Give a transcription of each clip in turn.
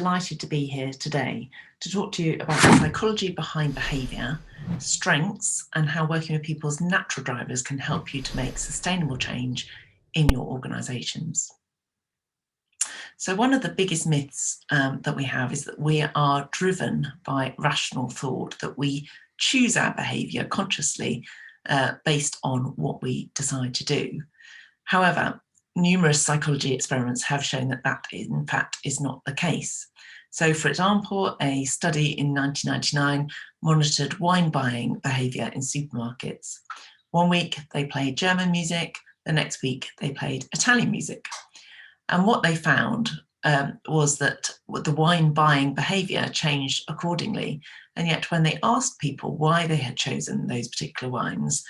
delighted to be here today to talk to you about the psychology behind behaviour, strengths, and how working with people's natural drivers can help you to make sustainable change in your organisations. So one of the biggest myths that we have is that we are driven by rational thought, that we choose our behaviour consciously based on what we decide to do. However, numerous psychology experiments have shown that that in fact is not the case. So for example, a study in 1999 monitored wine buying behaviour in supermarkets. One week they played German music, the next week they played Italian music. And what they found was that the wine buying behaviour changed accordingly. And yet when they asked people why they had chosen those particular wines,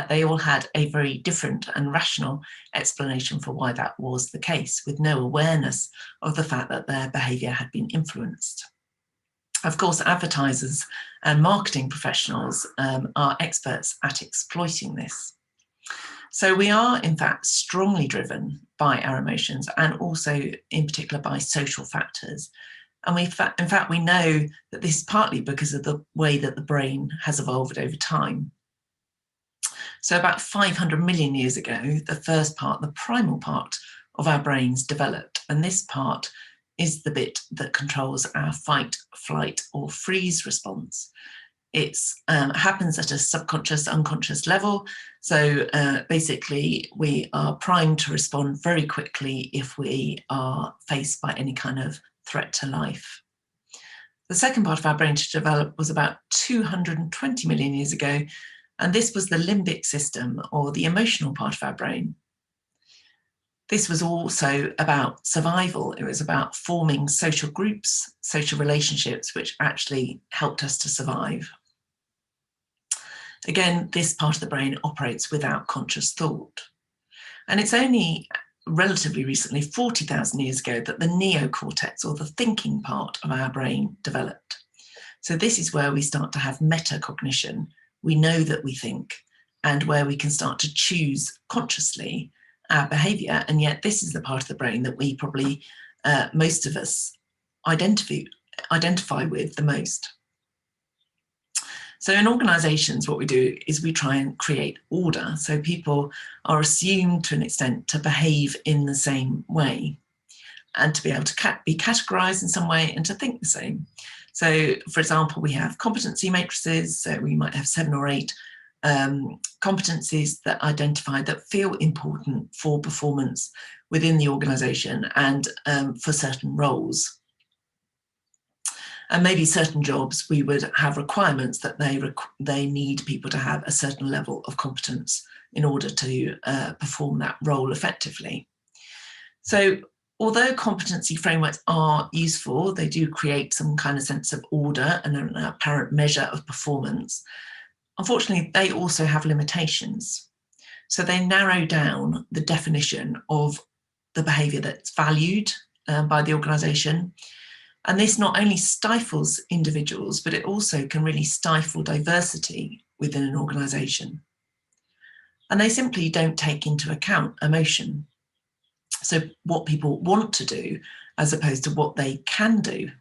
they all had a very different and rational explanation for why that was the case, with no awareness of the fact that their behaviour had been influenced. Of course, advertisers and marketing professionals are experts at exploiting this. So we are, in fact, strongly driven by our emotions and also, in particular, by social factors. And in fact, we know that this is partly because of the way that the brain has evolved over time. So about 500 million years ago, the first part, the primal part of our brains developed. And this part is the bit that controls our fight, flight, or freeze response. It happens at a subconscious, unconscious level. So basically, we are primed to respond very quickly if we are faced by any kind of threat to life. The second part of our brain to develop was about 220 million years ago, and this was the limbic system, or the emotional part of our brain. This was also about survival. It was about forming social groups, social relationships, which actually helped us to survive. Again, this part of the brain operates without conscious thought. And it's only relatively recently, 40,000 years ago, that the neocortex, or the thinking part of our brain, developed. So this is where we start to have metacognition. We know that we think, and where we can start to choose consciously our behaviour. And yet this is the part of the brain that we probably, most of us, identify with the most. So in organisations, what we do is we try and create order. So people are assumed to an extent to behave in the same way and to be able to be categorised in some way and to think the same. So for example, we have competency matrices. So we might have 7 or 8 competencies that identify that feel important for performance within the organisation and for certain roles. And maybe certain jobs, we would have requirements that they need people to have a certain level of competence in order to perform that role effectively. So although competency frameworks are useful, they do create some kind of sense of order and an apparent measure of performance. Unfortunately, they also have limitations. So they narrow down the definition of the behaviour that's valued by the organisation. And this not only stifles individuals, but it also can really stifle diversity within an organisation. And they simply don't take into account emotion. So what people want to do as opposed to what they can do.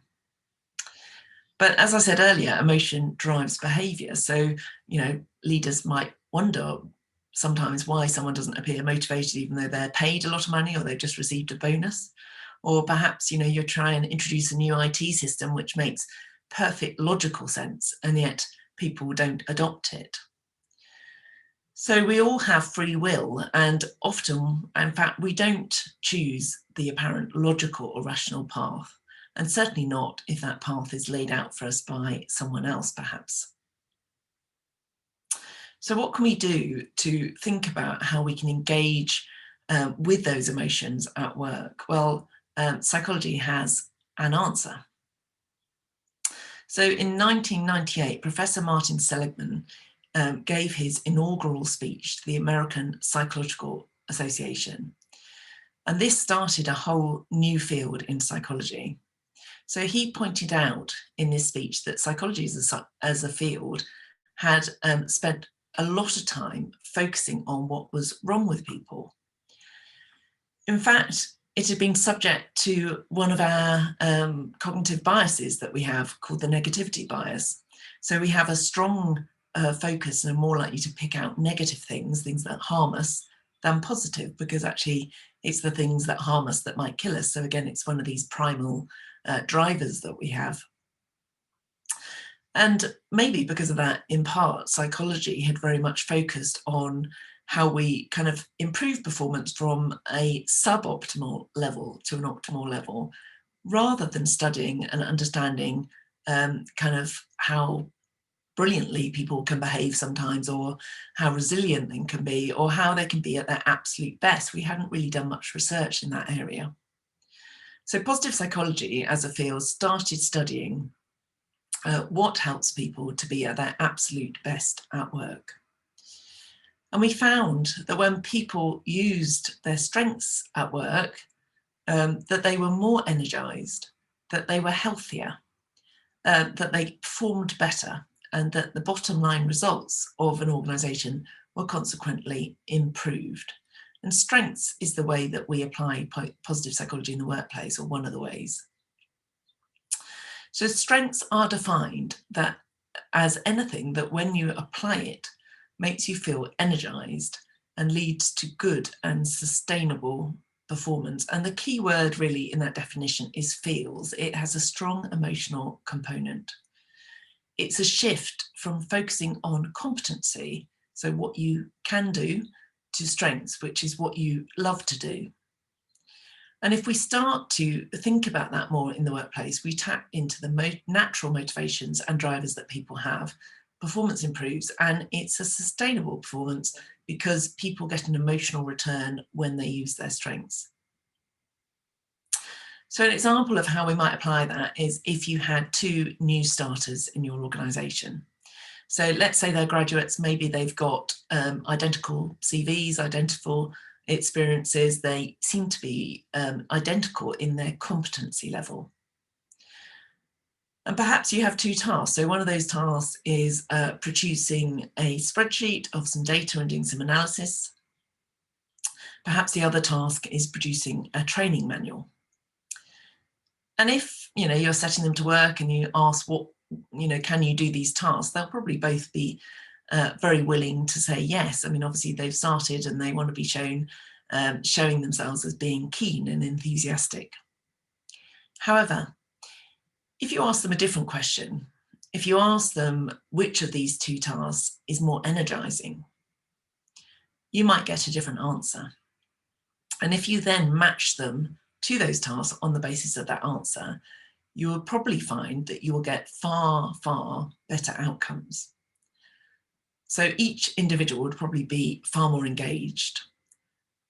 But as I said earlier, emotion drives behaviour. So, leaders might wonder sometimes why someone doesn't appear motivated even though they're paid a lot of money or they've just received a bonus. Or perhaps, you're trying to introduce a new IT system which makes perfect logical sense, and yet people don't adopt it. So we all have free will, and often, in fact, we don't choose the apparent logical or rational path, and certainly not if that path is laid out for us by someone else, perhaps. So what can we do to think about how we can engage with those emotions at work? Well, psychology has an answer. So in 1998, Professor Martin Seligman gave his inaugural speech to the American Psychological Association. And this started a whole new field in psychology. So he pointed out in this speech that psychology as a field had spent a lot of time focusing on what was wrong with people. In fact, it had been subject to one of our cognitive biases that we have called the negativity bias. So we have a strong focus and are more likely to pick out negative things that harm us, than positive, because actually it's the things that harm us that might kill us. So again, it's one of these primal drivers that we have. And maybe because of that, in part, psychology had very much focused on how we kind of improve performance from a suboptimal level to an optimal level, rather than studying and understanding kind of how brilliantly people can behave sometimes, or how resilient they can be, or how they can be at their absolute best. We hadn't really done much research in that area. So positive psychology as a field started studying what helps people to be at their absolute best at work. And we found that when people used their strengths at work, that they were more energized, that they were healthier, that they performed better, and that the bottom line results of an organisation were consequently improved. And strengths is the way that we apply positive psychology in the workplace, or one of the ways. So strengths are defined that as anything that when you apply it makes you feel energized and leads to good and sustainable performance. And the key word really in that definition is feels. It has a strong emotional component. It's a shift from focusing on competency, so what you can do, to strengths, which is what you love to do. And if we start to think about that more in the workplace, we tap into the natural motivations and drivers that people have. Performance improves, and it's a sustainable performance because people get an emotional return when they use their strengths. So an example of how we might apply that is if you had two new starters in your organisation. So let's say they're graduates, maybe they've got identical CVs, identical experiences, they seem to be identical in their competency level. And perhaps you have two tasks. So one of those tasks is producing a spreadsheet of some data and doing some analysis. Perhaps the other task is producing a training manual. And if you're setting them to work and you ask what, can you do these tasks, they'll probably both be very willing to say yes. I mean, obviously they've started and they want to be showing themselves as being keen and enthusiastic. However, if you ask them a different question, if you ask them which of these two tasks is more energizing, you might get a different answer. And if you then match them to those tasks on the basis of that answer, you will probably find that you will get far, far better outcomes. So each individual would probably be far more engaged.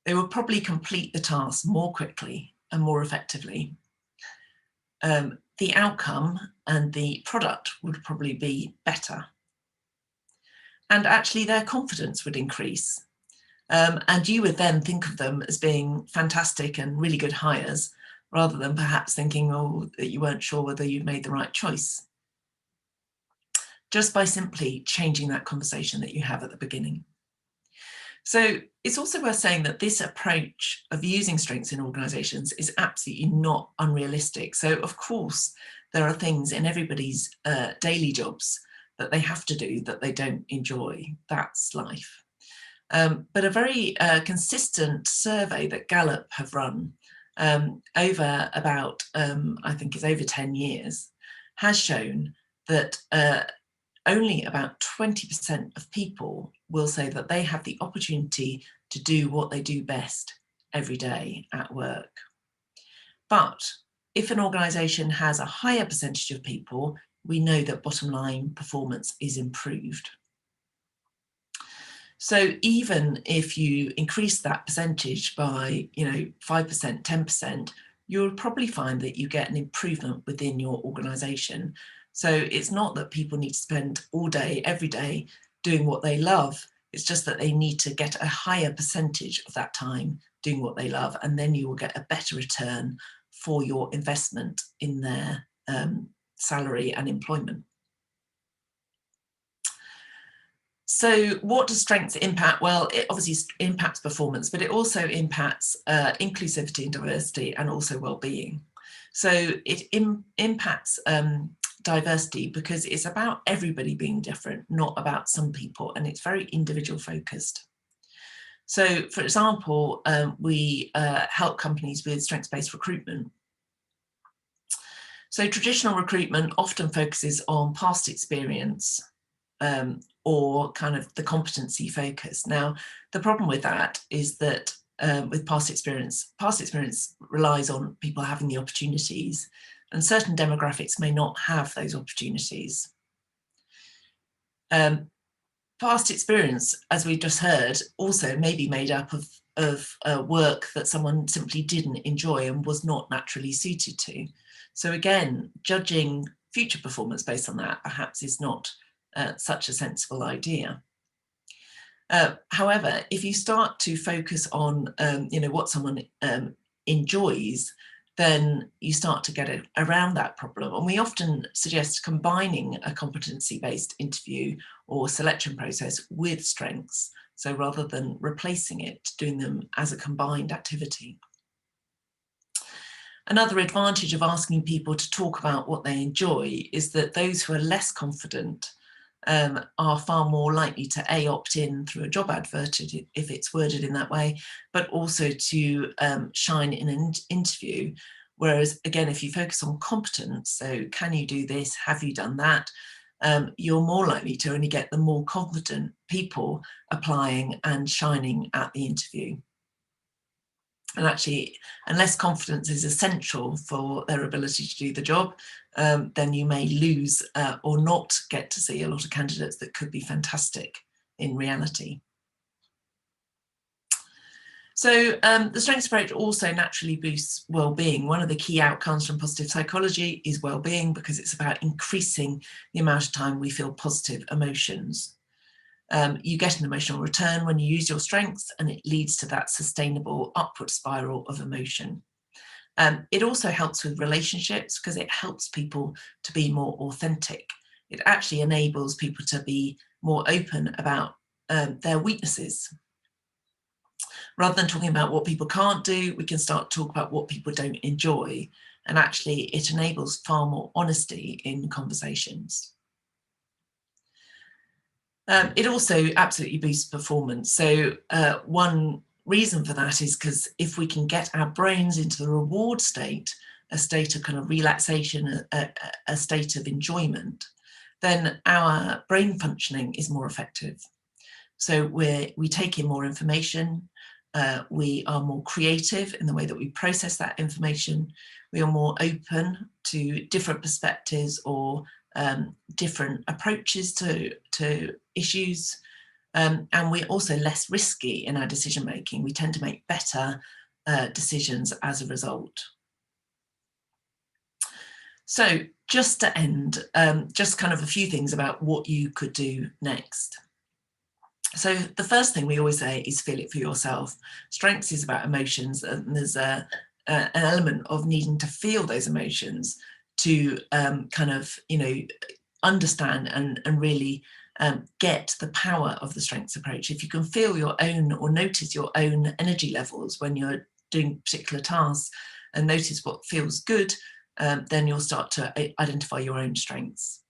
They will probably complete the task more quickly and more effectively. The outcome and the product would probably be better. And actually their confidence would increase. And you would then think of them as being fantastic and really good hires, rather than perhaps thinking, that you weren't sure whether you'd made the right choice. Just by simply changing that conversation that you have at the beginning. So it's also worth saying that this approach of using strengths in organisations is absolutely not unrealistic. So of course, there are things in everybody's daily jobs that they have to do that they don't enjoy. That's life. But a very consistent survey that Gallup have run over about, I think it's over 10 years, has shown that only about 20% of people will say that they have the opportunity to do what they do best every day at work. But if an organisation has a higher percentage of people, we know that bottom line performance is improved. So even if you increase that percentage by 5%, 10%, you'll probably find that you get an improvement within your organisation. So it's not that people need to spend all day, every day, doing what they love. It's just that they need to get a higher percentage of that time doing what they love, and then you will get a better return for your investment in their salary and employment. So what does strengths impact? Well, it obviously impacts performance, but it also impacts inclusivity and diversity, and also well-being. So it impacts diversity because it's about everybody being different, not about some people, and it's very individual focused. So, for example, we help companies with strengths-based recruitment. So traditional recruitment often focuses on past experience, or kind of the competency focus. Now, the problem with that is that with past experience relies on people having the opportunities, and certain demographics may not have those opportunities. Past experience, as we just heard, also may be made up of work that someone simply didn't enjoy and was not naturally suited to. So again, judging future performance based on that perhaps is not such a sensible idea. However, if you start to focus on what someone enjoys, then you start to get around that problem. And we often suggest combining a competency-based interview or selection process with strengths. So rather than replacing it, doing them as a combined activity. Another advantage of asking people to talk about what they enjoy is that those who are less confident are far more likely to opt in through a job advert if it's worded in that way, but also to shine in an interview. Whereas again, if you focus on competence, so can you do this, have you done that, you're more likely to only get the more confident people applying and shining at the interview. And actually, unless confidence is essential for their ability to do the job, then you may lose or not get to see a lot of candidates that could be fantastic in reality. So the strengths approach also naturally boosts well-being. One of the key outcomes from positive psychology is well-being, because it's about increasing the amount of time we feel positive emotions. You get an emotional return when you use your strengths, and it leads to that sustainable upward spiral of emotion. It also helps with relationships because it helps people to be more authentic. It actually enables people to be more open about their weaknesses. Rather than talking about what people can't do, we can start to talk about what people don't enjoy. And actually, it enables far more honesty in conversations. It also absolutely boosts performance. So one reason for that is because if we can get our brains into the reward state, a state of kind of relaxation, a state of enjoyment, then our brain functioning is more effective. So we take in more information, we are more creative in the way that we process that information, we are more open to different perspectives or different approaches to issues, and we're also less risky in our decision making. We tend to make better decisions as a result. So just to end, just kind of a few things about what you could do next. So the first thing we always say is feel it for yourself. Strengths is about emotions, and there's an element of needing to feel those emotions to kind of, understand and really get the power of the strengths approach. If you can feel your own or notice your own energy levels when you're doing particular tasks and notice what feels good, then you'll start to identify your own strengths.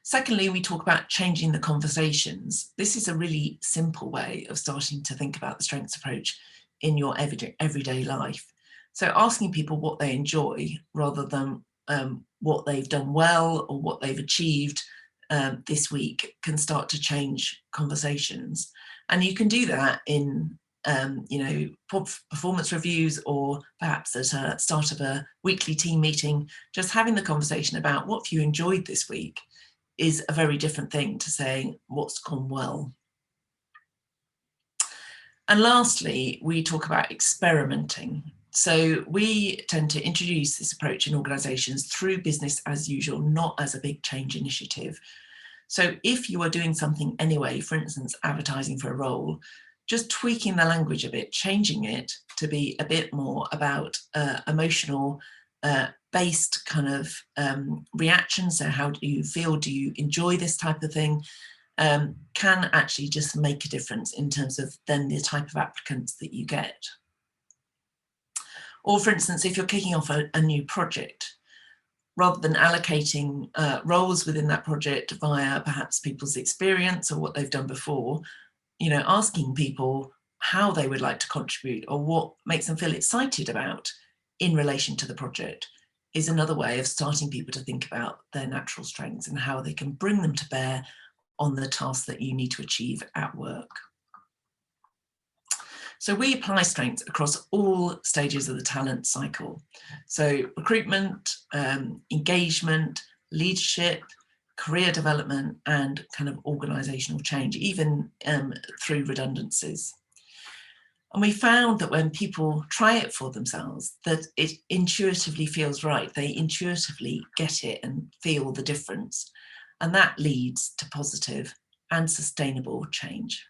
Secondly, we talk about changing the conversations. This is a really simple way of starting to think about the strengths approach in your everyday life. So asking people what they enjoy rather than what they've done well or what they've achieved this week can start to change conversations. And you can do that in performance reviews, or perhaps at a start of a weekly team meeting. Just having the conversation about what have you enjoyed this week is a very different thing to saying what's gone well. And lastly, we talk about experimenting. So we tend to introduce this approach in organisations through business as usual, not as a big change initiative. So if you are doing something anyway, for instance, advertising for a role, just tweaking the language a bit, changing it to be a bit more about emotional based kind of reactions. So how do you feel? Do you enjoy this type of thing? can actually just make a difference in terms of then the type of applicants that you get. Or for instance, if you're kicking off a new project, rather than allocating roles within that project via perhaps people's experience or what they've done before, asking people how they would like to contribute or what makes them feel excited about in relation to the project is another way of starting people to think about their natural strengths and how they can bring them to bear on the tasks that you need to achieve at work. So we apply strengths across all stages of the talent cycle. So recruitment, engagement, leadership, career development, and kind of organisational change, even through redundancies. And we found that when people try it for themselves, that it intuitively feels right. They intuitively get it and feel the difference. And that leads to positive and sustainable change.